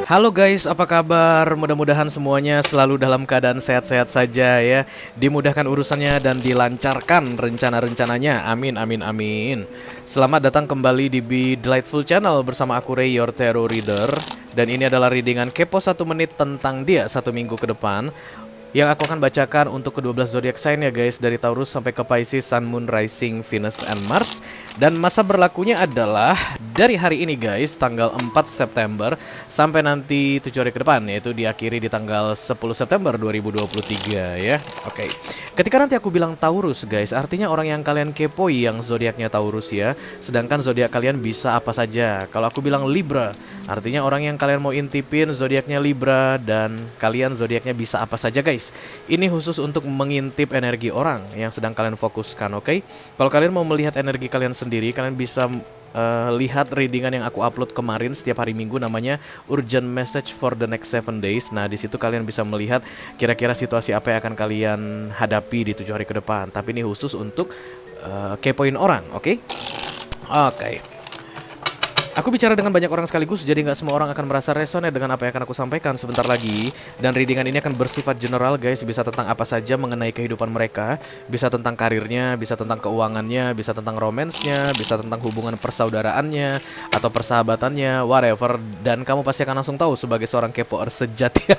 Halo guys, apa kabar? Mudah-mudahan semuanya selalu dalam keadaan sehat-sehat saja ya. Dimudahkan urusannya dan dilancarkan rencana-rencananya. Amin, amin, amin. Selamat datang kembali di Be Delightful Channel bersama aku Ray, your tarot reader. Dan ini adalah readingan kepo 1 menit tentang dia 1 minggu ke depan. Yang aku akan bacakan untuk ke-12 zodiak sign ya guys, dari Taurus sampai ke Pisces, Sun, Moon, Rising, Venus, and Mars. Dan masa berlakunya adalah dari hari ini guys, tanggal 4 September sampai nanti 7 hari ke depan, yaitu diakhiri di tanggal 10 September 2023 ya. Oke. Ketika nanti aku bilang Taurus guys, artinya orang yang kalian kepoi yang zodiaknya Taurus ya. Sedangkan zodiak kalian bisa apa saja. Kalau aku bilang Libra, artinya orang yang kalian mau intipin zodiaknya Libra, dan kalian zodiaknya bisa apa saja guys. Ini khusus untuk mengintip energi orang yang sedang kalian fokuskan, oke? Kalau kalian mau melihat energi kalian sendiri, kalian bisa lihat readingan yang aku upload kemarin setiap hari Minggu, namanya Urgent Message for the Next 7 Days. Nah, di situ kalian bisa melihat kira-kira situasi apa yang akan kalian hadapi di 7 hari ke depan. Tapi ini khusus untuk kepoin orang, oke? Oke. Aku bicara dengan banyak orang sekaligus, jadi nggak semua orang akan merasa resonate dengan apa yang akan aku sampaikan sebentar lagi. Dan readingan ini akan bersifat general guys, bisa tentang apa saja mengenai kehidupan mereka. Bisa tentang karirnya, bisa tentang keuangannya, bisa tentang romansnya, bisa tentang hubungan persaudaraannya, atau persahabatannya, whatever. Dan kamu pasti akan langsung tahu sebagai seorang kepoer sejati.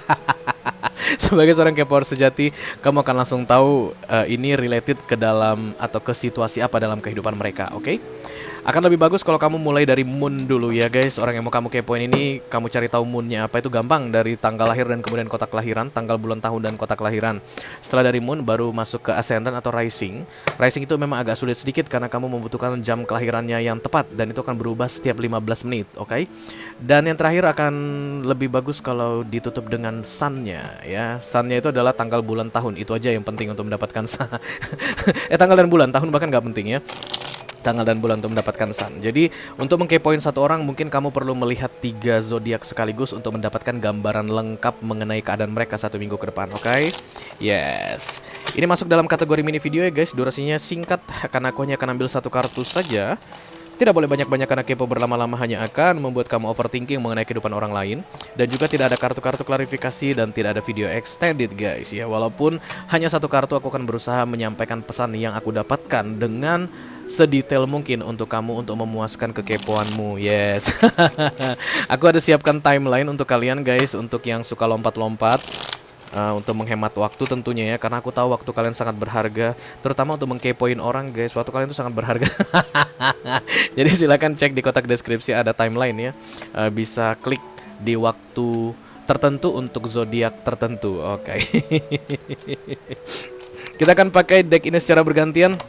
Sebagai seorang kepoer sejati, kamu akan langsung tahu ini related ke dalam atau ke situasi apa dalam kehidupan mereka, oke? Akan lebih bagus kalau kamu mulai dari moon dulu ya guys. Orang yang mau kamu kepoin ini, kamu cari tahu moonnya apa. Itu gampang, dari tanggal lahir dan kemudian kota kelahiran, tanggal, bulan, tahun, dan kota kelahiran. Setelah dari moon baru masuk ke ascendant atau rising. Rising itu memang agak sulit sedikit karena kamu membutuhkan jam kelahirannya yang tepat, dan itu akan berubah setiap 15 menit, oke? Dan yang terakhir akan lebih bagus kalau ditutup dengan sunnya ya. Sunnya itu adalah tanggal, bulan, tahun. Itu aja yang penting untuk mendapatkan sun. Tanggal dan bulan, tahun bahkan nggak penting ya. Tanggal dan bulan untuk mendapatkan sun. Jadi untuk mengkepoin satu orang, mungkin kamu perlu melihat 3 zodiak sekaligus untuk mendapatkan gambaran lengkap mengenai keadaan mereka 1 minggu ke depan, oke? Yes. Ini masuk dalam kategori mini video ya guys. Durasinya singkat karena aku hanya akan ambil 1 kartu saja. Tidak boleh banyak-banyak karena kepo berlama-lama hanya akan membuat kamu overthinking mengenai kehidupan orang lain. Dan juga tidak ada kartu-kartu klarifikasi dan tidak ada video extended guys ya. Walaupun hanya 1 kartu, aku akan berusaha menyampaikan pesan yang aku dapatkan dengan sedetail mungkin untuk kamu, untuk memuaskan kekepoanmu. Yes. Aku ada siapkan timeline untuk kalian guys, untuk yang suka lompat-lompat. Untuk menghemat waktu tentunya ya, karena aku tahu waktu kalian sangat berharga, terutama untuk mengkepoin orang guys. Waktu kalian itu sangat berharga. Jadi silakan cek di kotak deskripsi, ada timeline ya. Bisa klik di waktu tertentu untuk zodiak tertentu. Oke. Kita akan pakai deck ini secara bergantian.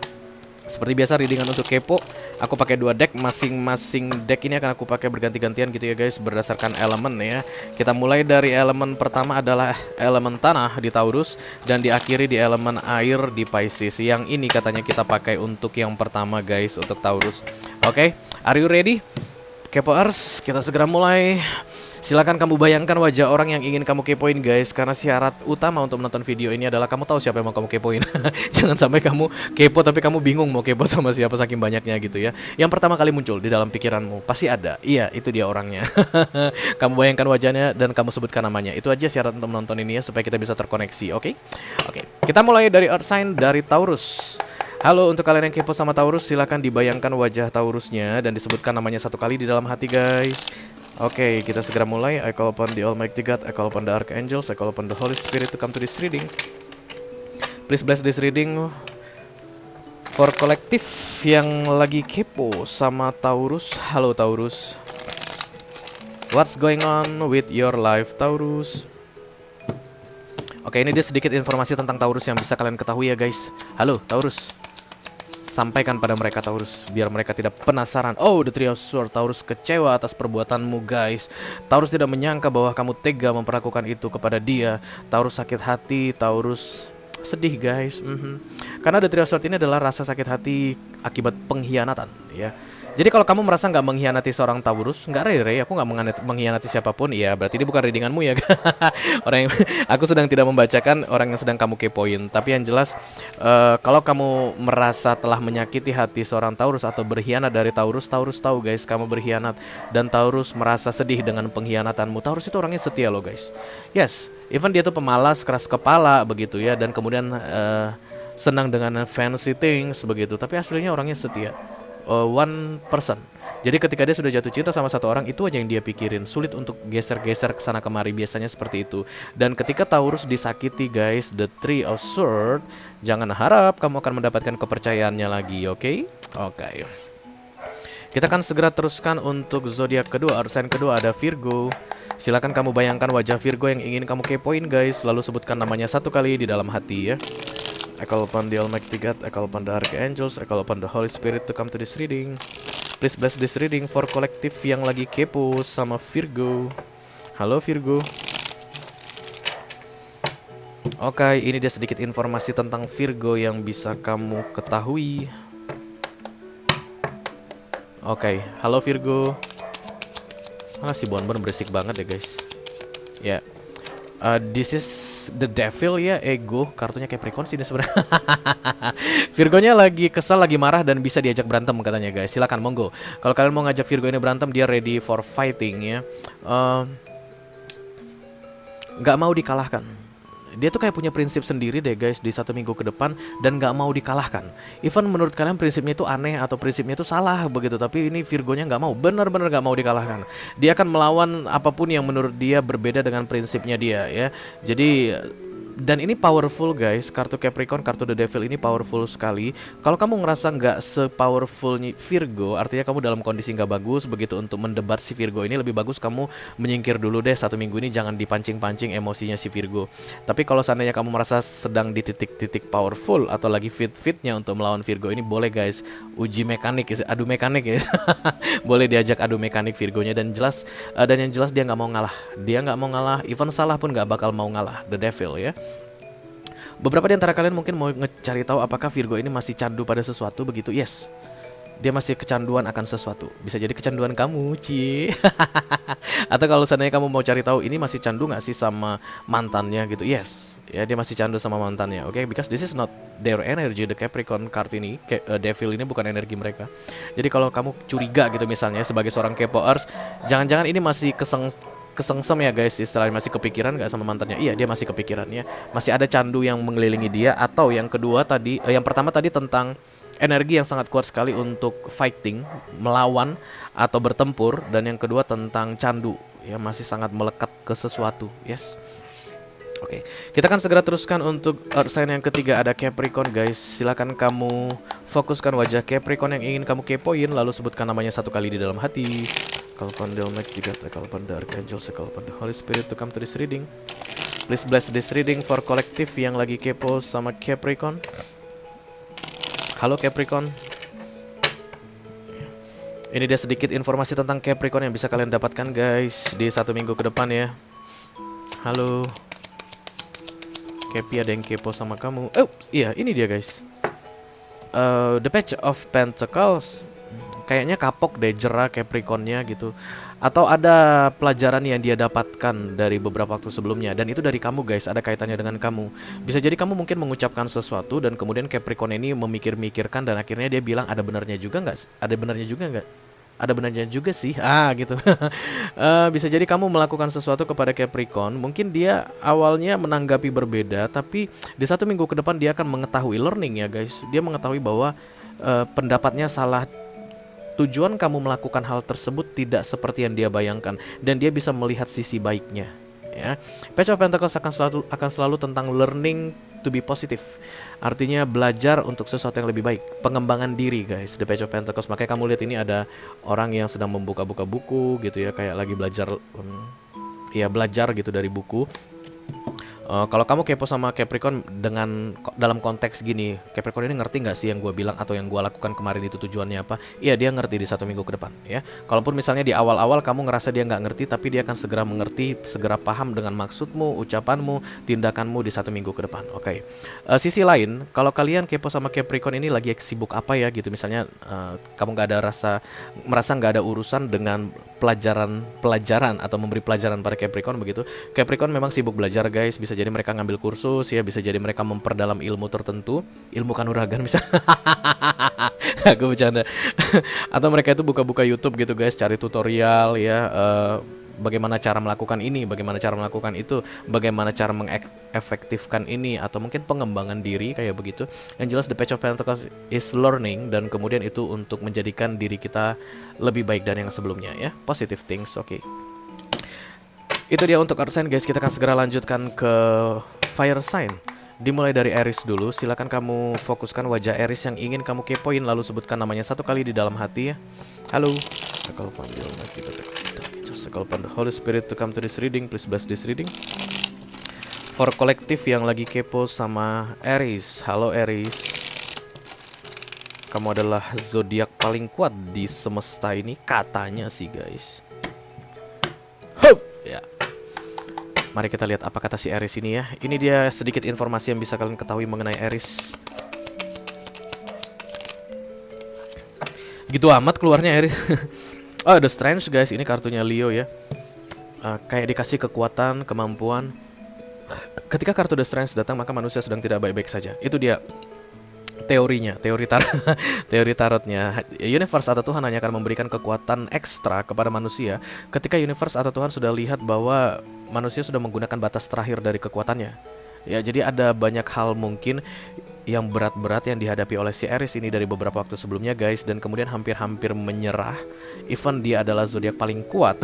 Seperti biasa readingan untuk kepo, aku pakai 2 deck, masing-masing deck ini akan aku pakai berganti-gantian gitu ya guys, berdasarkan elemen ya. Kita mulai dari elemen pertama adalah elemen tanah di Taurus, dan diakhiri di elemen air di Pisces. Yang ini katanya kita pakai untuk yang pertama guys, untuk Taurus. Oke, are you ready? Kepoers, kita segera mulai. Silakan kamu bayangkan wajah orang yang ingin kamu kepoin guys, karena syarat utama untuk menonton video ini adalah kamu tahu siapa yang mau kamu kepoin. Jangan sampai kamu kepo tapi kamu bingung mau kepo sama siapa saking banyaknya gitu ya. Yang pertama kali muncul di dalam pikiranmu pasti ada, iya itu dia orangnya. Kamu bayangkan wajahnya dan kamu sebutkan namanya. Itu aja syarat untuk menonton ini ya, supaya kita bisa terkoneksi, oke? Oke, kita mulai dari Earth sign, dari Taurus. Halo, untuk kalian yang kepo sama Taurus, silakan dibayangkan wajah Taurusnya dan disebutkan namanya 1 kali di dalam hati guys. Oke, kita segera mulai. I call upon the Almighty God, I call upon the Archangels, I call upon the Holy Spirit to come to this reading. Please bless this reading for kolektif yang lagi kepo sama Taurus. Halo Taurus, what's going on with your life Taurus? Oke, ini dia sedikit informasi tentang Taurus yang bisa kalian ketahui ya guys. Halo Taurus, sampaikan pada mereka Taurus, biar mereka tidak penasaran. Oh, the Three of Swords. Taurus kecewa atas perbuatanmu guys. Taurus tidak menyangka bahwa kamu tega memperlakukan itu kepada dia. Taurus sakit hati. Taurus Sedih guys. Karena The Three of Swords ini adalah rasa sakit hati akibat pengkhianatan ya. Jadi kalau kamu merasa nggak mengkhianati seorang Taurus, nggak Rey, aku nggak mengkhianati siapapun, ya berarti ini bukan readinganmu ya. Orang yang aku sedang tidak membacakan orang yang sedang kamu kepoin. Tapi yang jelas, kalau kamu merasa telah menyakiti hati seorang Taurus atau berkhianat dari Taurus, Taurus tahu guys kamu berkhianat, dan Taurus merasa sedih dengan pengkhianatanmu. Taurus itu orangnya setia loh guys. Yes, even dia tuh pemalas, keras kepala begitu ya, dan kemudian senang dengan fancy things begitu, tapi aslinya orangnya setia. One person. Jadi ketika dia sudah jatuh cinta sama satu orang, itu aja yang dia pikirin. Sulit untuk geser-geser ke sana kemari, biasanya seperti itu. Dan ketika Taurus disakiti guys, The Three of Swords, jangan harap kamu akan mendapatkan kepercayaannya lagi, oke? Oke. Kita akan segera teruskan untuk zodiak kedua, sign kedua ada Virgo. Silakan kamu bayangkan wajah Virgo yang ingin kamu kepoin guys, lalu sebutkan namanya satu kali di dalam hati ya. I call upon the Almighty God, I call upon the Archangels, I call upon the Holy Spirit to come to this reading. Please bless this reading for kolektif yang lagi kepo sama Virgo. Halo Virgo. Oke, ini dia sedikit informasi tentang Virgo yang bisa kamu ketahui. Oke, halo Virgo. Alah si Bonbon berisik banget ya guys. Ya. This is the devil ya, ego. Kartunya Capricorn sih ini sebenarnya. Virgonya lagi kesal, lagi marah, dan bisa diajak berantem katanya guys. Silakan monggo. Kalau kalian mau ngajak Virgo ini berantem, dia ready for fighting ya. Nggak mau dikalahkan. Dia tuh kayak punya prinsip sendiri deh guys di 1 minggu ke depan, dan nggak mau dikalahkan. Even menurut kalian prinsipnya itu aneh atau prinsipnya itu salah begitu, tapi ini Virgonya nggak mau, benar-benar nggak mau dikalahkan. Dia akan melawan apapun yang menurut dia berbeda dengan prinsipnya dia ya. Jadi dan ini powerful guys, kartu Capricorn, kartu The Devil ini powerful sekali. Kalau kamu ngerasa nggak se-powerful Virgo, artinya kamu dalam kondisi nggak bagus begitu untuk mendebat si Virgo ini. Lebih bagus kamu menyingkir dulu deh 1 minggu ini, jangan dipancing-pancing emosinya si Virgo. Tapi kalau seandainya kamu merasa sedang di titik-titik powerful atau lagi fit-fitnya untuk melawan Virgo ini, boleh guys uji mekanik, adu mekanik guys. Boleh diajak adu mekanik Virgonya, dan yang jelas dia nggak mau ngalah. Dia nggak mau ngalah, even salah pun nggak bakal mau ngalah. The Devil ya. Beberapa di antara kalian mungkin mau cari tahu apakah Virgo ini masih candu pada sesuatu begitu. Yes, dia masih kecanduan akan sesuatu. Bisa jadi kecanduan kamu, Ci. Atau kalau seandainya kamu mau cari tahu ini masih candu nggak sih sama mantannya gitu. Yes, ya dia masih candu sama mantannya. Oke, because this is not their energy. The Capricorn card ini, Devil ini bukan energi mereka. Jadi kalau kamu curiga gitu misalnya sebagai seorang kepoers, jangan-jangan ini masih kesengsem ya guys, istilahnya masih kepikiran gak sama mantannya. Iya, dia masih kepikiran ya. Masih ada candu yang mengelilingi dia. Atau yang kedua tadi, yang pertama tadi tentang energi yang sangat kuat sekali untuk fighting, melawan atau bertempur. Dan yang kedua tentang candu, ya masih sangat melekat ke sesuatu. Yes. Oke, kita akan segera teruskan untuk Earth sign yang ketiga ada Capricorn guys. Silakan kamu fokuskan wajah Capricorn yang ingin kamu kepoin, lalu sebutkan namanya satu kali di dalam hati. Call upon the Almighty God, call upon the Archangel, call upon the Holy Spirit to come to this reading. Please bless this reading for kolektif yang lagi kepo sama Capricorn. Halo Capricorn. Ini dia sedikit informasi tentang Capricorn yang bisa kalian dapatkan guys di 1 minggu ke depan ya. Halo Capi, ada yang kepo sama kamu. Oh iya, ini dia guys. The Page of Pentacles. Kayaknya kapok deh, jera Capricornnya gitu. Atau ada pelajaran yang dia dapatkan dari beberapa waktu sebelumnya, dan itu dari kamu guys, ada kaitannya dengan kamu. Bisa jadi kamu mungkin mengucapkan sesuatu dan kemudian Capricorn ini memikir-mikirkan, dan akhirnya dia bilang ada benarnya juga nggak? Ada benarnya juga nggak? Ada benarnya juga sih, gitu. Bisa jadi kamu melakukan sesuatu kepada Capricorn. Mungkin dia awalnya menanggapi berbeda, tapi di 1 minggu ke depan dia akan mengetahui, learning ya guys. Dia mengetahui bahwa pendapatnya salah. Tujuan kamu melakukan hal tersebut tidak seperti yang dia bayangkan, dan dia bisa melihat sisi baiknya. Ya, Page of Pentacles akan selalu tentang learning to be positive. Artinya belajar untuk sesuatu yang lebih baik, pengembangan diri guys. The Page of Pentacles. Makanya kamu lihat ini ada orang yang sedang membuka-buka buku gitu ya, kayak lagi belajar, belajar gitu dari buku. Kalau kamu kepo sama Capricorn dalam konteks gini, Capricorn ini ngerti nggak sih yang gue bilang atau yang gue lakukan kemarin itu tujuannya apa? Iya, dia ngerti di 1 minggu ke depan ya. Kalaupun misalnya di awal-awal kamu ngerasa dia nggak ngerti, tapi dia akan segera mengerti, segera paham dengan maksudmu, ucapanmu, tindakanmu di 1 minggu ke depan. Oke. Sisi lain, kalau kalian kepo sama Capricorn ini lagi sibuk apa ya gitu, misalnya kamu nggak ada merasa nggak ada urusan dengan pelajaran atau memberi pelajaran pada Capricorn begitu. Capricorn memang sibuk belajar guys, bisa jadi mereka ngambil kursus ya, bisa jadi mereka memperdalam ilmu tertentu, ilmu kanuragan bisa. Aku bercanda. Atau mereka itu buka-buka YouTube gitu guys, cari tutorial ya, bagaimana cara melakukan ini, bagaimana cara melakukan itu, bagaimana cara mengefektifkan ini, atau mungkin pengembangan diri kayak begitu. Yang jelas the Page of Pentacles is learning, dan kemudian itu untuk menjadikan diri kita lebih baik dari yang sebelumnya ya. Positive things, oke. Itu dia untuk earth sign guys. Kita akan segera lanjutkan ke fire sign. Dimulai dari Aries dulu. Silakan kamu fokuskan wajah Aries yang ingin kamu kepoin, lalu sebutkan namanya 1 kali di dalam hati ya. Halo. Call upon the Holy Spirit to come to this reading. Please bless this reading. For kolektif yang lagi kepo sama Aries. Halo Aries. Kamu adalah zodiak paling kuat di semesta ini katanya sih guys. Hup. Ya. Mari kita lihat apa kata si Aries ini ya. Ini dia sedikit informasi yang bisa kalian ketahui mengenai Aries. Gitu amat keluarnya Aries. Oh, The Strange guys, ini kartunya Leo ya. Kayak dikasih kekuatan, kemampuan. Ketika kartu The Strange datang, maka manusia sedang tidak baik-baik saja. Itu dia teorinya, teori tarotnya. Universe atau Tuhan hanya akan memberikan kekuatan ekstra kepada manusia ketika universe atau Tuhan sudah lihat bahwa manusia sudah menggunakan batas terakhir dari kekuatannya. Ya, jadi ada banyak hal mungkin yang berat-berat yang dihadapi oleh si Aries ini dari beberapa waktu sebelumnya guys, dan kemudian hampir-hampir menyerah. Even dia adalah zodiak paling kuat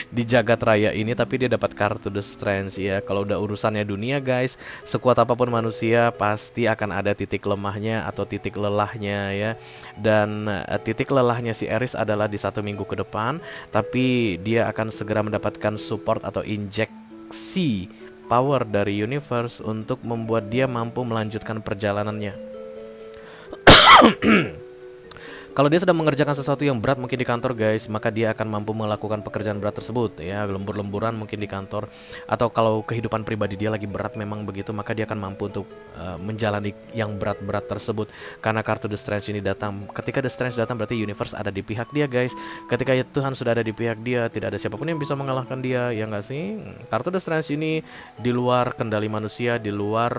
di jagat raya ini, tapi dia dapat kartu The Strange ya. Kalau udah urusannya dunia guys, sekuat apapun manusia pasti akan ada titik lemahnya atau titik lelahnya ya. Dan titik lelahnya si Aries adalah di 1 minggu ke depan, tapi dia akan segera mendapatkan support atau injeksi power dari universe untuk membuat dia mampu melanjutkan perjalanannya. Kalau dia sedang mengerjakan sesuatu yang berat mungkin di kantor guys, maka dia akan mampu melakukan pekerjaan berat tersebut ya, lembur-lemburan mungkin di kantor. Atau kalau kehidupan pribadi dia lagi berat memang begitu, maka dia akan mampu untuk menjalani yang berat-berat tersebut. Karena kartu The Strange ini datang, ketika The Strange datang berarti universe ada di pihak dia guys. Ketika Tuhan sudah ada di pihak dia, tidak ada siapapun yang bisa mengalahkan dia, ya nggak sih? Kartu The Strange ini di luar kendali manusia, di luar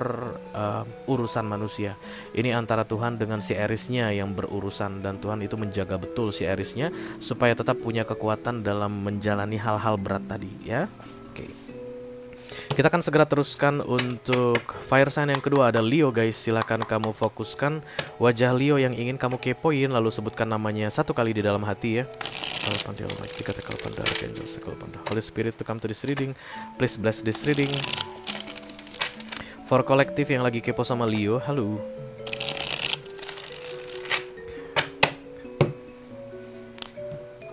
urusan manusia. Ini antara Tuhan dengan si Aries-nya yang berurusan, dan Tuhan itu menjaga betul si Aries-nya supaya tetap punya kekuatan dalam menjalani hal-hal berat tadi ya. Oke. Kita akan segera teruskan untuk fire sign yang kedua, ada Leo guys. Silakan kamu fokuskan wajah Leo yang ingin kamu kepoin, lalu sebutkan namanya 1 kali di dalam hati ya. Holy Spirit to come to this reading. Please bless this reading. For kolektif yang lagi kepo sama Leo, halo.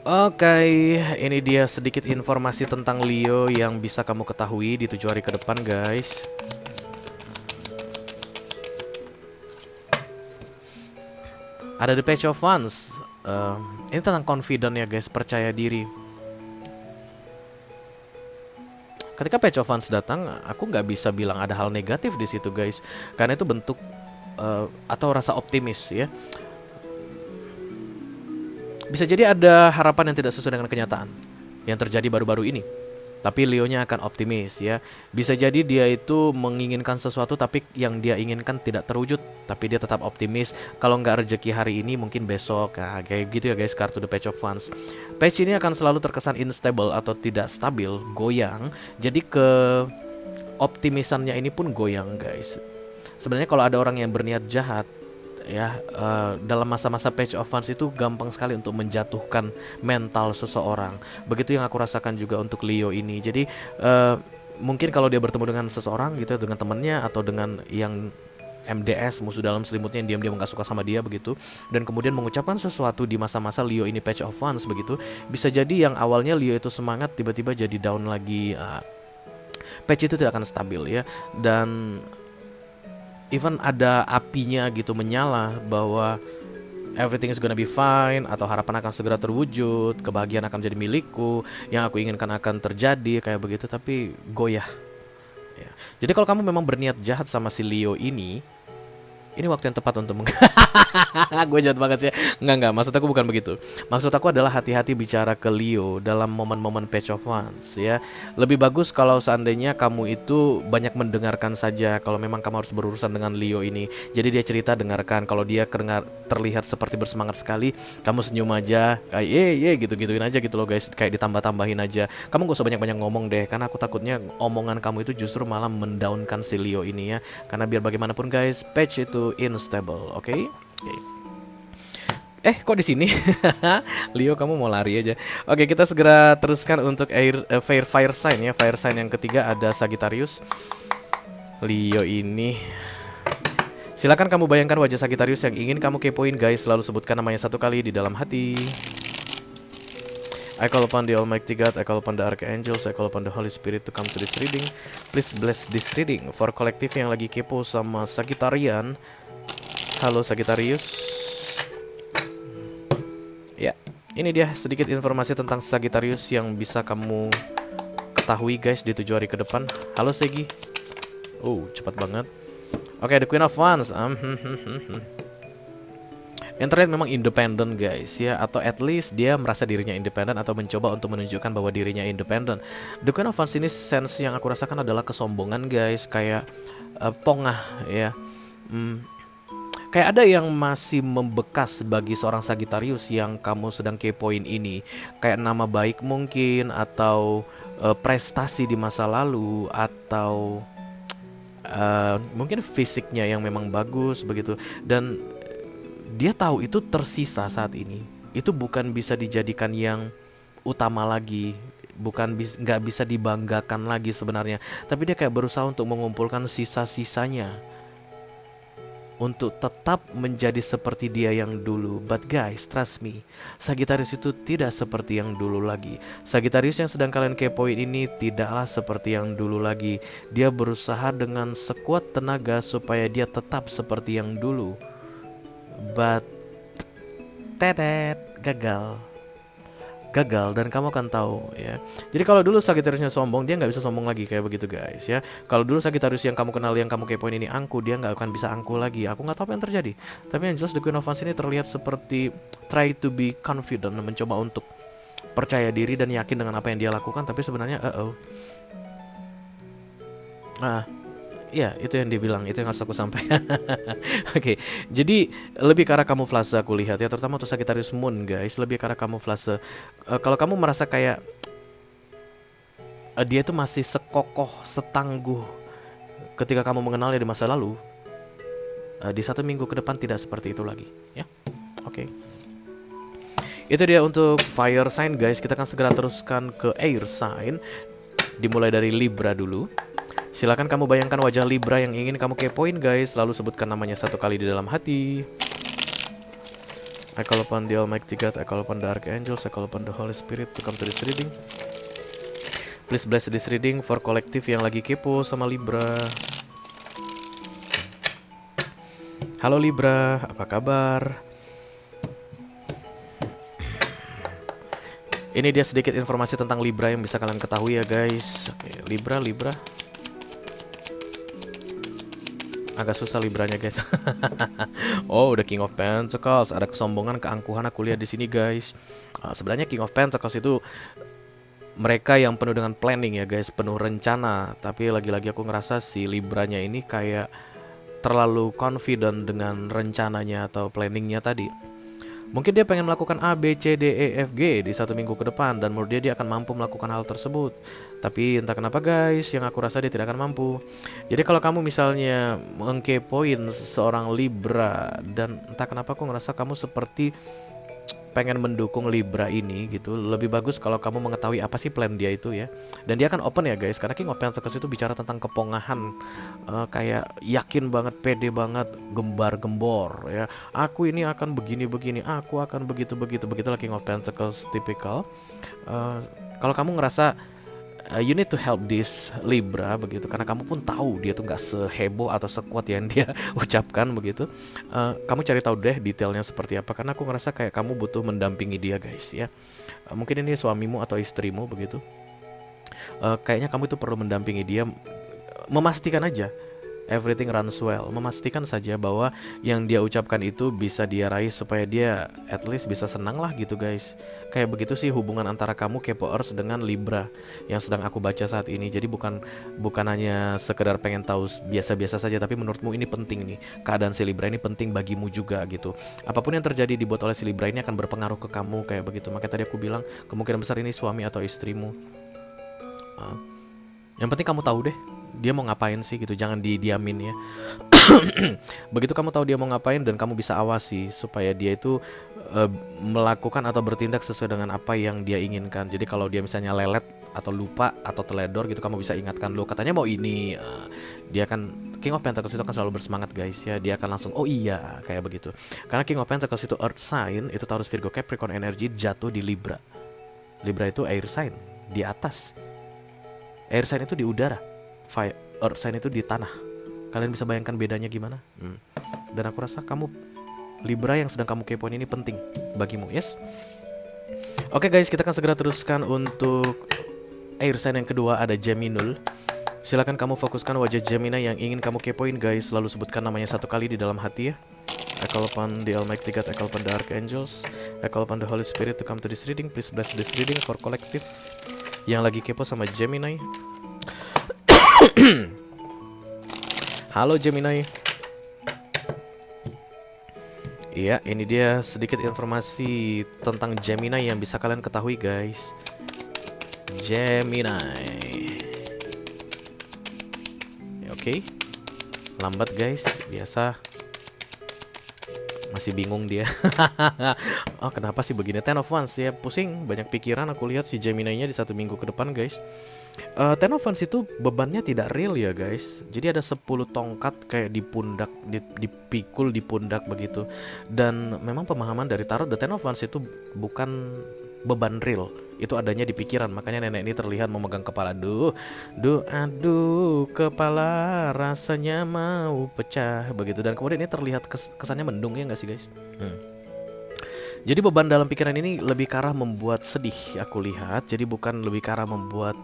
Oke, ini dia sedikit informasi tentang Leo yang bisa kamu ketahui di 7 hari ke depan guys. Ada The Page of Wands. Ini tentang confident ya guys, percaya diri. Ketika Page of Wands datang, aku nggak bisa bilang ada hal negatif di situ guys, karena itu bentuk atau rasa optimis ya. Bisa jadi ada harapan yang tidak sesuai dengan kenyataan yang terjadi baru-baru ini, tapi Leo-nya akan optimis ya. Bisa jadi dia itu menginginkan sesuatu, tapi yang dia inginkan tidak terwujud, tapi dia tetap optimis. Kalau nggak rezeki hari ini, mungkin besok. Nah, kayak gitu ya guys, kartu The Page of Wands. Page ini akan selalu terkesan unstable atau tidak stabil, goyang. Jadi optimisannya ini pun goyang guys. Sebenarnya kalau ada orang yang berniat jahat ya, dalam masa-masa Page of Wands itu gampang sekali untuk menjatuhkan mental seseorang. Begitu yang aku rasakan juga untuk Leo ini. Jadi mungkin kalau dia bertemu dengan seseorang gitu, dengan temannya atau dengan yang MDS, musuh dalam selimutnya, yang diam-diam gak suka sama dia begitu, dan kemudian mengucapkan sesuatu di masa-masa Leo ini Page of Wands begitu, bisa jadi yang awalnya Leo itu semangat tiba-tiba jadi down lagi. Patch itu tidak akan stabil ya. Dan even ada apinya gitu menyala bahwa everything is gonna be fine, atau harapan akan segera terwujud, kebahagiaan akan menjadi milikku, yang aku inginkan akan terjadi, kayak begitu, tapi goyah ya. Jadi kalau kamu memang berniat jahat sama si Leo ini waktu yang tepat untuk gue jahat banget sih. Enggak, maksud aku bukan begitu. Maksud aku adalah hati-hati bicara ke Leo dalam momen-momen Page of Wands ya. Lebih bagus kalau seandainya kamu itu banyak mendengarkan saja. Kalau memang kamu harus berurusan dengan Leo ini, jadi dia cerita, dengarkan. Kalau dia terlihat seperti bersemangat sekali, kamu senyum aja, kayak gitu-gituin aja gitu loh guys. Kayak ditambah-tambahin aja. Kamu gak usah banyak-banyak ngomong deh, karena aku takutnya omongan kamu itu justru malah mendownkan si Leo ini ya. Karena biar bagaimanapun guys, Page itu unstable, oke? Kok di sini? Leo, kamu mau lari aja. Oke, kita segera teruskan untuk fire sign ya. Fire sign yang ketiga ada Sagittarius. Leo ini, silakan kamu bayangkan wajah Sagittarius yang ingin kamu kepoin guys. Lalu sebutkan namanya satu kali di dalam hati. I call upon the Almighty God, I call upon the Archangels, I call upon the Holy Spirit to come to this reading. Please bless this reading for kolektif yang lagi kepo sama Sagittarian. Halo Sagittarius. Ya, ini dia sedikit informasi tentang Sagittarius yang bisa kamu ketahui guys di 7 hari ke depan. Halo Segi. Cepat banget. Oke, the Queen of Wands. Yang terlihat memang independen guys ya, atau at least dia merasa dirinya independen atau mencoba untuk menunjukkan bahwa dirinya independen. The Queen of Wands ini sense yang aku rasakan adalah kesombongan guys, kayak pongah ya. Kayak ada yang masih membekas bagi seorang Sagittarius yang kamu sedang kepoin ini. Kayak nama baik mungkin, atau prestasi di masa lalu, atau mungkin fisiknya yang memang bagus begitu. Dan dia tahu itu tersisa saat ini. Itu bukan bisa dijadikan yang utama lagi, nggak bisa dibanggakan lagi sebenarnya. Tapi dia kayak berusaha untuk mengumpulkan sisa-sisanya untuk tetap menjadi seperti dia yang dulu. But guys, trust me, Sagittarius itu tidak seperti yang dulu lagi. Sagittarius yang sedang kalian kepoin ini tidaklah seperti yang dulu lagi. Dia berusaha dengan sekuat tenaga supaya dia tetap seperti yang dulu. But gagal, dan kamu akan tahu ya. Jadi kalau dulu Sagittariusnya sombong, dia nggak bisa sombong lagi kayak begitu guys ya. Kalau dulu Sagittarius yang kamu kenal, yang kamu kepoin ini angku, dia nggak akan bisa angku lagi. Aku nggak tahu apa yang terjadi. Tapi yang jelas The Queen of Wands ini terlihat seperti try to be confident, mencoba untuk percaya diri dan yakin dengan apa yang dia lakukan. Tapi sebenarnya ya, itu yang dibilang, itu yang harus aku sampaikan. Oke, jadi lebih ke arah kamuflase aku lihat ya, terutama untuk Sagittarius Moon guys, lebih ke arah kamuflase. Kalau kamu merasa kayak dia itu masih sekokoh, setangguh ketika kamu mengenalnya di masa lalu, di 1 minggu ke depan tidak seperti itu lagi ya. Oke. Itu dia untuk fire sign guys. Kita akan segera teruskan ke air sign, dimulai dari Libra dulu. Silakan kamu bayangkan wajah Libra yang ingin kamu kepoin guys. Lalu sebutkan namanya satu kali di dalam hati. I call upon the Almighty God, I call upon the Archangels, I call upon the Holy Spirit to come to this reading. Please bless this reading for kolektif yang lagi kepo sama Libra. Halo Libra, apa kabar? Ini dia sedikit informasi tentang Libra yang bisa kalian ketahui ya guys. Oke, Libra. Agak susah Libranya guys. Oh, udah King of Pentacles, ada kesombongan, keangkuhan aku lihat di sini guys. Sebenarnya King of Pentacles itu mereka yang penuh dengan planning ya guys, penuh rencana. Tapi lagi-lagi aku ngerasa si Libranya ini kayak terlalu confident dengan rencananya atau planningnya tadi. Mungkin dia pengen melakukan A, B, C, D, E, F, G di 1 minggu ke depan, dan menurut dia akan mampu melakukan hal tersebut. Tapi entah kenapa guys, yang aku rasa dia tidak akan mampu. Jadi kalau kamu misalnya mengkepoin seorang Libra, dan entah kenapa aku ngerasa kamu seperti pengen mendukung Libra ini gitu, lebih bagus kalau kamu mengetahui apa sih plan dia itu ya. Dan dia akan open ya guys, karena King of Pentacles itu bicara tentang kepongahan, kayak yakin banget, pede banget, gembar-gembor ya. Aku ini akan begini-begini, aku akan begitu-begitu, begitulah King of Pentacles tipikal. Kalau kamu ngerasa You need to help this Libra begitu, karena kamu pun tahu dia tuh nggak seheboh atau sekuat yang dia ucapkan begitu. Kamu cari tahu deh detailnya seperti apa, karena aku ngerasa kayak kamu butuh mendampingi dia guys ya. Mungkin ini suamimu atau istrimu begitu. Kayaknya kamu itu perlu mendampingi dia, memastikan aja everything runs well, memastikan saja bahwa yang dia ucapkan itu bisa dia raih supaya dia at least bisa senang lah gitu guys. Kayak begitu sih hubungan antara kamu Kepoers dengan Libra yang sedang aku baca saat ini. Jadi bukan hanya sekedar pengen tahu biasa-biasa saja, tapi menurutmu ini penting nih, keadaan si Libra ini penting bagimu juga gitu. Apapun yang terjadi dibuat oleh si Libra ini akan berpengaruh ke kamu kayak begitu. Makanya tadi aku bilang kemungkinan besar ini suami atau istrimu. Yang penting kamu tahu deh dia mau ngapain sih gitu, jangan didiamin ya. Begitu kamu tahu dia mau ngapain dan kamu bisa awasi supaya dia itu melakukan atau bertindak sesuai dengan apa yang dia inginkan. Jadi kalau dia misalnya lelet atau lupa atau teledor gitu, kamu bisa ingatkan, lo katanya mau ini. Dia kan King of Pentacles itu kan selalu bersemangat guys ya. Dia akan langsung oh iya kayak begitu. Karena King of Pentacles itu Earth sign, itu Taurus, Virgo, Capricorn energy jatuh di Libra. Libra itu air sign di atas. Air sign itu di udara. Earth sign itu di tanah. Kalian bisa bayangkan bedanya gimana? Dan aku rasa kamu Libra yang sedang kamu kepoin ini penting bagimu, yes? Oke guys, kita akan segera teruskan untuk air sign yang kedua, ada Geminul. Silakan kamu fokuskan wajah Gemini yang ingin kamu kepoin guys. Lalu sebutkan namanya satu kali di dalam hati ya. I call upon the Almighty God, I call upon the Archangels, I call upon the Holy Spirit to come to this reading. Please bless this reading for collective. Yang lagi kepo sama Gemini. Halo Gemini. Iya, ini dia sedikit informasi tentang Gemini yang bisa kalian ketahui guys. Gemini. Oke. Lambat guys, biasa. Masih bingung dia. Oh kenapa sih begini? Ten of Wands ya, pusing, banyak pikiran aku lihat si Gemini-nya di 1 minggu ke depan guys. Ten of Wands itu bebannya tidak real ya guys. Jadi ada 10 tongkat kayak di pundak, dipikul di pundak begitu. Dan memang pemahaman dari tarot The Ten of Wands itu bukan beban real, itu adanya di pikiran. Makanya nenek ini terlihat memegang kepala. Aduh, kepala rasanya mau pecah begitu. Dan kemudian ini terlihat kesannya mendung ya nggak sih guys? Jadi beban dalam pikiran ini lebih ke arah membuat sedih aku lihat. Jadi bukan lebih ke arah membuat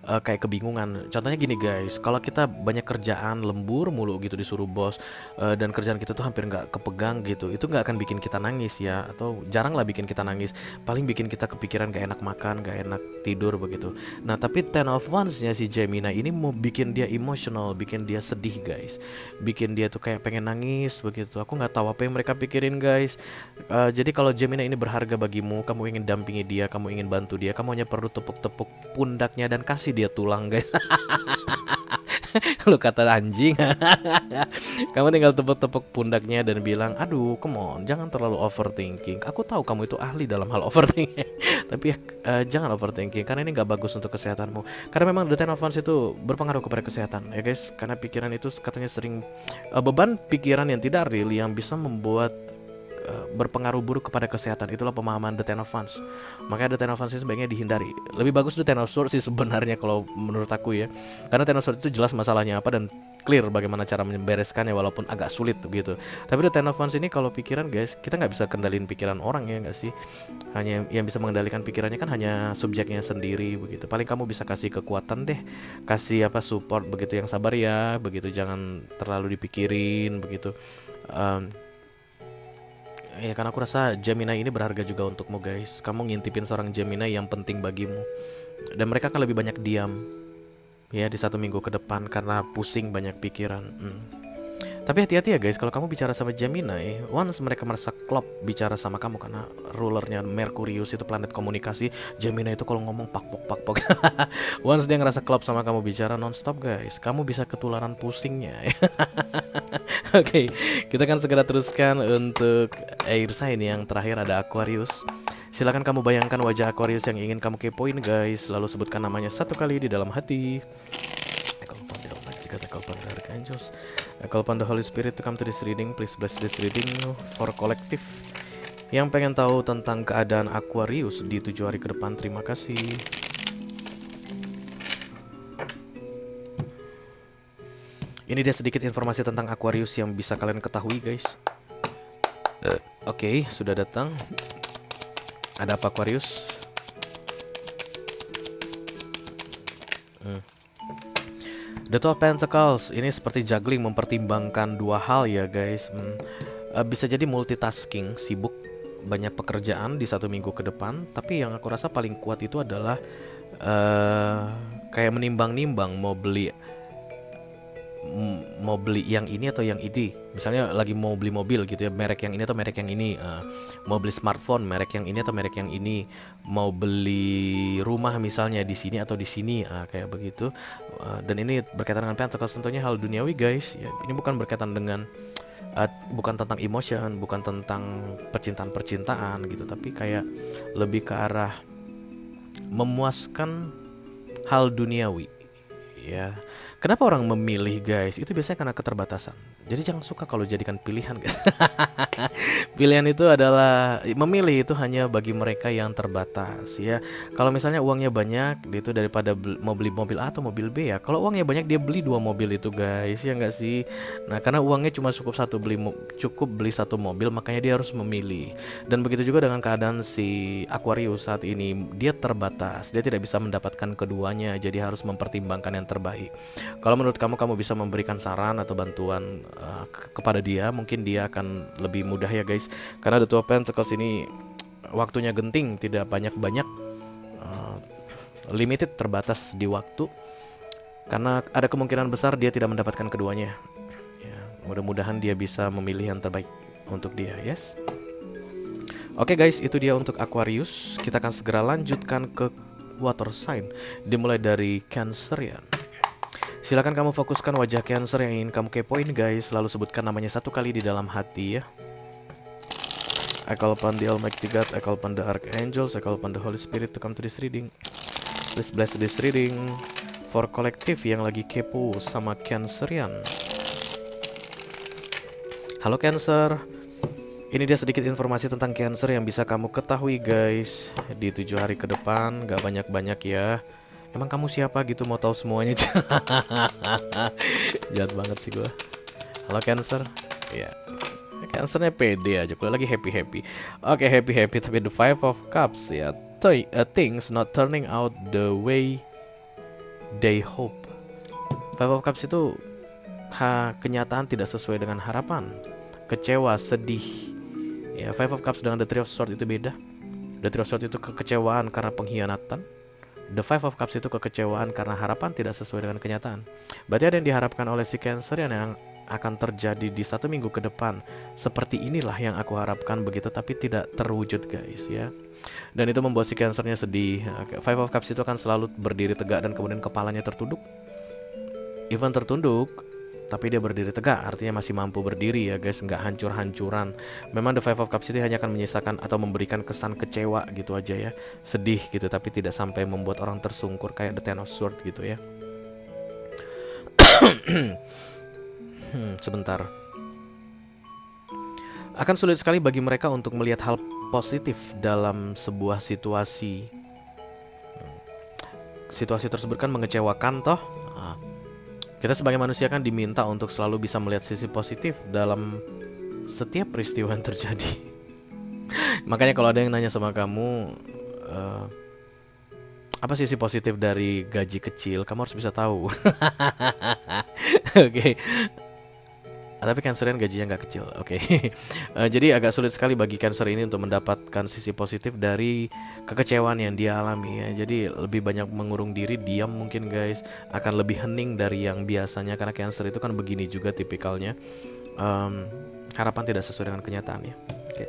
kayak kebingungan. Contohnya gini guys, kalau kita banyak kerjaan lembur mulu gitu disuruh bos, dan kerjaan kita tuh hampir nggak kepegang gitu, itu nggak akan bikin kita nangis ya, atau jarang lah bikin kita nangis. Paling bikin kita kepikiran gak enak makan, gak enak tidur begitu. Nah tapi Ten of Wands-nya si Gemini ini mau bikin dia emotional, bikin dia sedih guys, bikin dia tuh kayak pengen nangis begitu. Aku nggak tahu apa yang mereka pikirin guys. Jadi kalau Gemini ini berharga bagimu, kamu ingin dampingi dia, kamu ingin bantu dia, kamu hanya perlu tepuk-tepuk pundaknya dan kasih dia tulang guys. Lu kata anjing. Kamu tinggal tepuk-tepuk pundaknya dan bilang, aduh come on, jangan terlalu overthinking. Aku tahu kamu itu ahli dalam hal overthinking. Tapi jangan overthinking, karena ini gak bagus untuk kesehatanmu. Karena memang The Ten of Wands itu berpengaruh kepada kesehatan ya guys. Karena pikiran itu katanya sering beban pikiran yang tidak real yang bisa membuat berpengaruh buruk kepada kesehatan. Itulah pemahaman The Ten of Wands. Makanya The Ten of Wands itu sebaiknya dihindari. Lebih bagus The Ten of Swords sih sebenarnya kalau menurut aku ya. Karena Ten of Swords itu jelas masalahnya apa dan clear bagaimana cara membereskannya walaupun agak sulit gitu. Tapi The Ten of Wands ini kalau pikiran guys, kita nggak bisa kendalin pikiran orang ya nggak sih. Hanya yang bisa mengendalikan pikirannya kan hanya subjeknya sendiri begitu. Paling kamu bisa kasih kekuatan deh, kasih support begitu, yang sabar ya begitu, jangan terlalu dipikirin begitu. Ya karena aku rasa Gemini ini berharga juga untukmu guys. Kamu ngintipin seorang Gemini yang penting bagimu. Dan mereka akan lebih banyak diam ya di 1 minggu ke depan karena pusing banyak pikiran. Tapi hati-hati ya guys, kalau kamu bicara sama Gemini, once mereka merasa klop bicara sama kamu, karena rulernya Merkurius itu planet komunikasi. Gemini itu kalau ngomong pak-pok. Once dia ngerasa klop sama kamu bicara nonstop guys, kamu bisa ketularan pusingnya. Oke, kita akan segera teruskan untuk air sign yang terakhir, ada Aquarius. Silakan kamu bayangkan wajah Aquarius yang ingin kamu kepoin guys. Lalu sebutkan namanya satu kali di dalam hati. I call upon the Holy Spirit to come to this reading. Please bless this reading for collective. Yang pengen tahu tentang keadaan Aquarius di 7 hari ke depan, terima kasih. Ini dia sedikit informasi tentang Aquarius yang bisa kalian ketahui guys. Oke, sudah datang. Ada apa Aquarius? The Two of Pentacles ini seperti juggling, mempertimbangkan dua hal ya guys. Bisa jadi multitasking, sibuk banyak pekerjaan di satu minggu ke depan. Tapi yang aku rasa paling kuat itu adalah kayak menimbang-nimbang mau beli yang ini atau yang ini. Misalnya lagi mau beli mobil gitu ya, merek yang ini atau merek yang ini. Mau beli smartphone, merek yang ini atau merek yang ini. Mau beli rumah misalnya di sini atau di sini, kayak begitu. Dan ini berkaitan dengan Pentacles, tentunya hal duniawi guys. Ya, ini bukan berkaitan dengan bukan tentang emotion, bukan tentang percintaan gitu, tapi kayak lebih ke arah memuaskan hal duniawi. Ya, kenapa orang memilih guys? Itu biasanya karena keterbatasan. Jadi jangan suka kalau jadikan pilihan guys. Pilihan itu adalah memilih itu hanya bagi mereka yang terbatas ya. Kalau misalnya uangnya banyak, itu daripada mau beli mobil A atau mobil B ya. Kalau uangnya banyak dia beli 2 mobil itu guys, ya enggak sih? Nah, karena uangnya cuma cukup beli 1 mobil, makanya dia harus memilih. Dan begitu juga dengan keadaan si Aquarius saat ini, dia terbatas. Dia tidak bisa mendapatkan keduanya, jadi harus mempertimbangkan yang terbaik. Kalau menurut kamu bisa memberikan saran atau bantuan kepada dia, mungkin dia akan lebih mudah ya guys. Karena The Two of Pentacles ini waktunya genting, tidak banyak-banyak, limited, terbatas di waktu. Karena ada kemungkinan besar dia tidak mendapatkan keduanya. Ya, mudah-mudahan dia bisa memilih yang terbaik untuk dia, yes. Oke guys, itu dia untuk Aquarius. Kita akan segera lanjutkan ke water sign, dimulai dari Cancerian. Silakan kamu fokuskan wajah Cancer yang ingin kamu kepoin guys. Lalu sebutkan namanya 1 kali di dalam hati ya. I call upon the Almighty God, I call upon the Archangels, I call upon the Holy Spirit to come to this reading. Please bless this reading for kolektif yang lagi kepo sama Cancerian. Halo Cancer. Ini dia sedikit informasi tentang Cancer yang bisa kamu ketahui guys di 7 hari ke depan. Gak banyak-banyak ya. Emang kamu siapa gitu mau tahu semuanya? Jahat banget sih gue. Halo Cancer. Ya, Cancernya pede aja. Gue lagi happy. Oke, happy tapi the 5 of Cups ya. Things not turning out the way they hope. 5 of Cups itu kenyataan tidak sesuai dengan harapan. Kecewa, sedih. Ya, 5 of Cups dengan the 3 of Swords itu beda. The 3 of Swords itu kekecewaan karena pengkhianatan. The 5 of Cups itu kekecewaan karena harapan tidak sesuai dengan kenyataan. Berarti ada yang diharapkan oleh si Cancer yang akan terjadi di 1 minggu ke depan. Seperti inilah yang aku harapkan begitu, tapi tidak terwujud guys ya. Dan itu membuat si Cancernya sedih. 5 of Cups itu akan selalu berdiri tegak dan kemudian kepalanya tertunduk. Even tertunduk, tapi dia berdiri tegak, artinya masih mampu berdiri ya guys, nggak hancur-hancuran. Memang the 5 of Cups ini hanya akan menyisakan atau memberikan kesan kecewa gitu aja ya, sedih gitu, tapi tidak sampai membuat orang tersungkur kayak the 10 of Swords gitu ya. Sebentar. Akan sulit sekali bagi mereka untuk melihat hal positif dalam sebuah situasi. Situasi tersebut kan mengecewakan toh. Kita sebagai manusia kan diminta untuk selalu bisa melihat sisi positif dalam setiap peristiwa yang terjadi. Makanya kalau ada yang nanya sama kamu, apa sisi positif dari gaji kecil, kamu harus bisa tahu. Oke. Tapi Cancerian gajinya nggak kecil, oke. Jadi agak sulit sekali bagi Cancer ini untuk mendapatkan sisi positif dari kekecewaan yang dia alami ya. Jadi lebih banyak mengurung diri, diam mungkin guys. Akan lebih hening dari yang biasanya, karena Cancer itu kan begini juga tipikalnya. Harapan tidak sesuai dengan kenyataannya. Oke.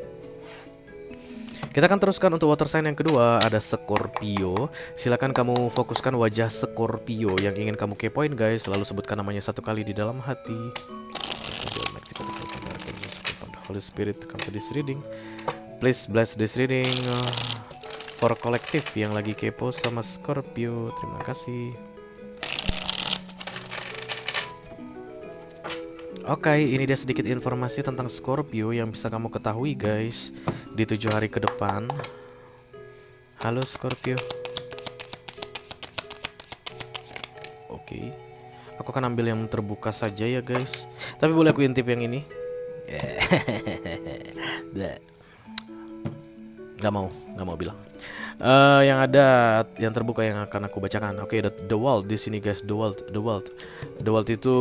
Kita akan teruskan untuk water sign yang kedua, ada Scorpio. Silakan kamu fokuskan wajah Scorpio yang ingin kamu kepoin guys. Lalu sebutkan namanya 1 kali di dalam hati. Holy Spirit come to this reading. Please bless this reading for kolektif yang lagi kepo sama Scorpio. Terima kasih. Oke, ini dia sedikit informasi tentang Scorpio yang bisa kamu ketahui guys di 7 hari ke depan. Halo Scorpio. Oke. Aku akan ambil yang terbuka saja ya guys. Tapi boleh aku intip yang ini? Nggak mau bilang. Yang ada yang terbuka yang akan aku bacakan. Oke, the World di sini guys. The World itu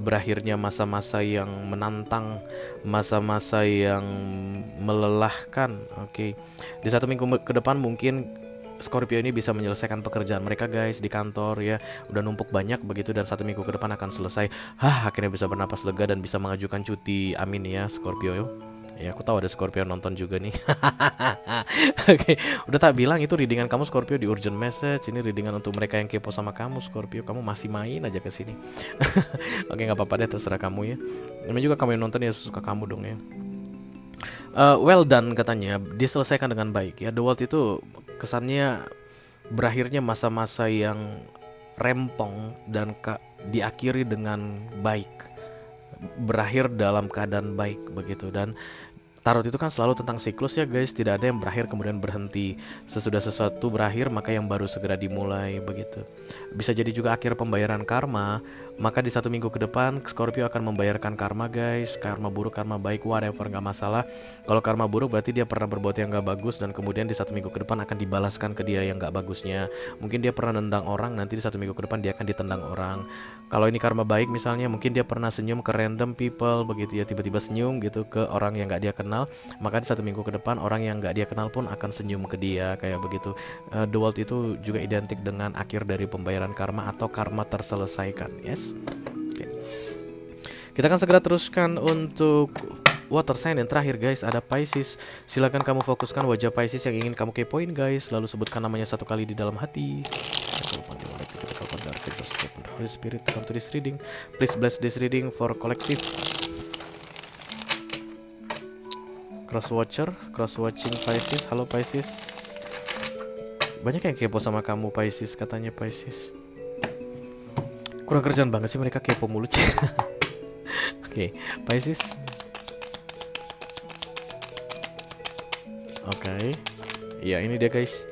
berakhirnya masa-masa yang menantang, masa-masa yang melelahkan. Oke, di 1 minggu ke depan mungkin Scorpio ini bisa menyelesaikan pekerjaan mereka guys di kantor ya. Udah numpuk banyak begitu dan 1 minggu ke depan akan selesai. Akhirnya bisa bernapas lega dan bisa mengajukan cuti. Amin ya Scorpio. Ya aku tahu ada Scorpio nonton juga nih. Oke, udah tak bilang itu readingan kamu Scorpio di urgent message. Ini readingan untuk mereka yang kepo sama kamu Scorpio. Kamu masih main aja ke sini. Oke, nggak apa-apa deh, terserah kamu ya. Namanya juga kamu yang nonton ya, suka kamu dong ya. Well done katanya, diselesaikan dengan baik ya. The World itu kesannya berakhirnya masa-masa yang rempong dan diakhiri dengan baik, berakhir dalam keadaan baik begitu. Dan Tarot itu kan selalu tentang siklus ya guys. Tidak ada yang berakhir kemudian berhenti. Sesudah sesuatu berakhir maka yang baru segera dimulai begitu. Bisa jadi juga akhir pembayaran karma. Maka di 1 minggu ke depan Scorpio akan membayarkan karma guys. Karma buruk, karma baik, whatever, gak masalah. Kalau karma buruk berarti dia pernah berbuat yang gak bagus. Dan kemudian di 1 minggu ke depan akan dibalaskan ke dia yang gak bagusnya. Mungkin dia pernah nendang orang, nanti di 1 minggu ke depan dia akan ditendang orang. Kalau ini karma baik misalnya, mungkin dia pernah senyum ke random people begitu ya. Tiba-tiba senyum gitu ke orang yang gak dia kenal, maka di 1 minggu ke depan orang yang gak dia kenal pun akan senyum ke dia kayak begitu. The World itu juga identik dengan akhir dari pembayaran karma atau karma terselesaikan. Yes. Okay. Kita akan segera teruskan untuk water sign yang terakhir guys. Ada Pisces. Silakan kamu fokuskan wajah Pisces yang ingin kamu kepoin guys. Lalu sebutkan namanya 1 kali di dalam hati. Holy Spirit, come to this reading. Please bless this reading for collective. Cross-watching Pisces. Halo Pisces. Banyak yang kepo sama kamu Pisces, katanya Pisces. Kurang kerjaan banget sih mereka, kepo mulu. Oke, Pisces. Oke. Ya ini dia guys.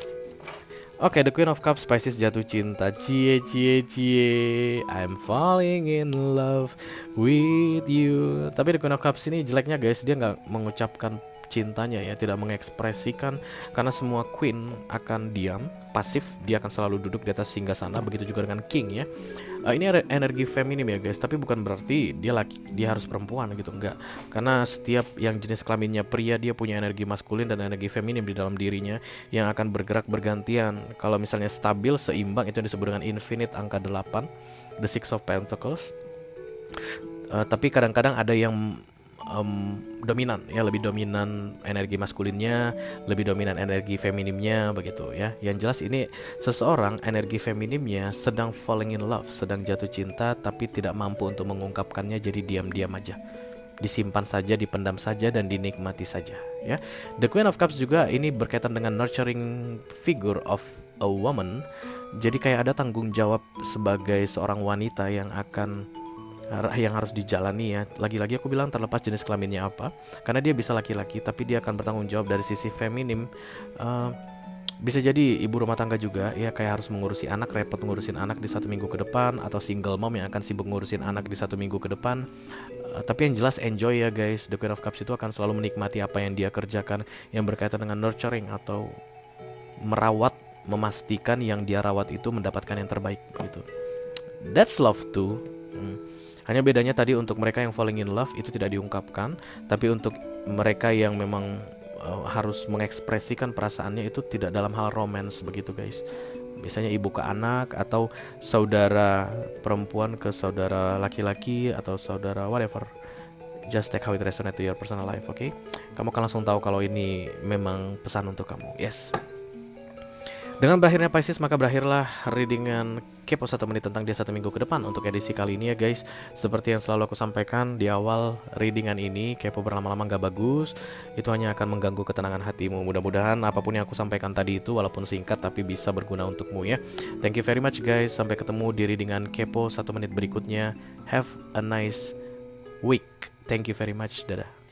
Oke, the Queen of Cups, Pisces jatuh cinta. Cie. I'm falling in love with you. Tapi the Queen of Cups ini jeleknya guys, dia nggak mengucapkan cintanya ya, tidak mengekspresikan. Karena semua queen akan diam, pasif. Dia akan selalu duduk di atas singgasana. Begitu juga dengan king ya. Ini energi feminim ya guys, tapi bukan berarti dia harus perempuan gitu, enggak. Karena setiap yang jenis kelaminnya pria, dia punya energi maskulin dan energi feminim di dalam dirinya yang akan bergerak bergantian. Kalau misalnya stabil, seimbang, itu yang disebut dengan infinite, angka 8, the Six of Pentacles. Tapi kadang-kadang ada yang dominan ya, lebih dominan energi maskulinnya, lebih dominan energi feminimnya begitu ya. Yang jelas ini seseorang energi feminimnya sedang falling in love, sedang jatuh cinta, tapi tidak mampu untuk mengungkapkannya, jadi diam-diam aja, disimpan saja, dipendam saja, dan dinikmati saja ya. The Queen of Cups juga ini berkaitan dengan nurturing figure of a woman. Jadi kayak ada tanggung jawab sebagai seorang wanita yang harus dijalani ya. Lagi-lagi aku bilang terlepas jenis kelaminnya apa, karena dia bisa laki-laki tapi dia akan bertanggung jawab dari sisi feminim. Bisa jadi ibu rumah tangga juga ya, kayak harus mengurusi anak, repot ngurusin anak di 1 minggu ke depan, atau single mom yang akan sibuk ngurusin anak di 1 minggu ke depan. Tapi yang jelas enjoy ya guys. The Queen of Cups itu akan selalu menikmati apa yang dia kerjakan yang berkaitan dengan nurturing atau merawat, memastikan yang dia rawat itu mendapatkan yang terbaik gitu. That's love too. Hanya bedanya tadi untuk mereka yang falling in love itu tidak diungkapkan, tapi untuk mereka yang memang harus mengekspresikan perasaannya itu tidak dalam hal romance begitu guys. Biasanya ibu ke anak, atau saudara perempuan ke saudara laki-laki, atau saudara whatever. Just take how it resonate to your personal life, oke? Kamu akan langsung tahu kalau ini memang pesan untuk kamu. Yes. Dengan berakhirnya Pisces, maka berakhirlah readingan Kepo 1 menit tentang dia 1 minggu ke depan untuk edisi kali ini ya guys. Seperti yang selalu aku sampaikan di awal readingan ini, kepo berlama-lama gak bagus. Itu hanya akan mengganggu ketenangan hatimu. Mudah-mudahan apapun yang aku sampaikan tadi itu walaupun singkat tapi bisa berguna untukmu ya. Thank you very much guys. Sampai ketemu di readingan Kepo 1 menit berikutnya. Have a nice week. Thank you very much. Dadah.